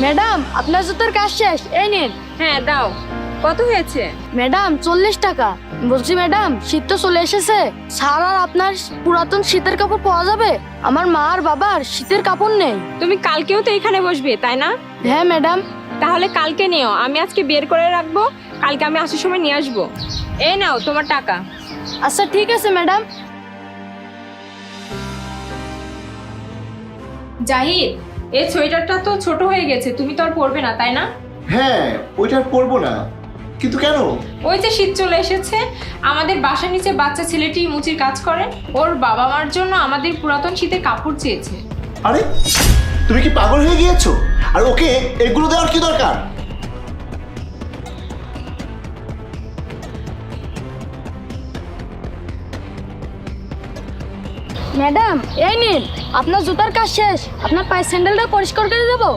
Madam আপনার জুতোর কাজ শেষ, এই নিন। হ্যাঁ দাও। কত হয়েছে? ম্যাডাম 40 টাকা। বলছি ম্যাডাম শীত তো চলে এসেছে, স্যার আর আপনার পুরাতন শীতের কাপড় পাওয়া যাবে? আমার মা আর বাবার শীতের কাপড় নেই। তুমি কালকেও তো এখানে বসবে তাই না? হ্যাঁ ম্যাডাম। তাহলে কালকে নিও, আমি আজকে বের করে রাখবো, কালকে আমি আসার সময় নিয়ে আসবো। এই নাও তোমার টাকা। আচ্ছা ঠিক আছে ম্যাডাম। জাহিদ, এই সোয়েটারটা তো ছোট হয়ে গেছে, তুমি তো আর পরবে না তাই না? হ্যাঁ, ওইটা আর পরবো না। কিন্তু কেন? ওই যে শীত চলে এসেছে, আমাদের বাসার নিচে বাচ্চা ছেলেটি মুচির কাজ করে, ওর বাবা মার জন্য আমাদের পুরাতন শীতের কাপড় চেয়েছে। আরে তুমি কি পাগল হয়ে গিয়েছো? আর ওকে এগুলো দেওয়ার কি দরকার? ম্যাডাম এই নিন, আপনার জুতার কাজ শেষ, আপনার পায়ের স্যান্ডেলটা পরিষ্কার করে দেবো।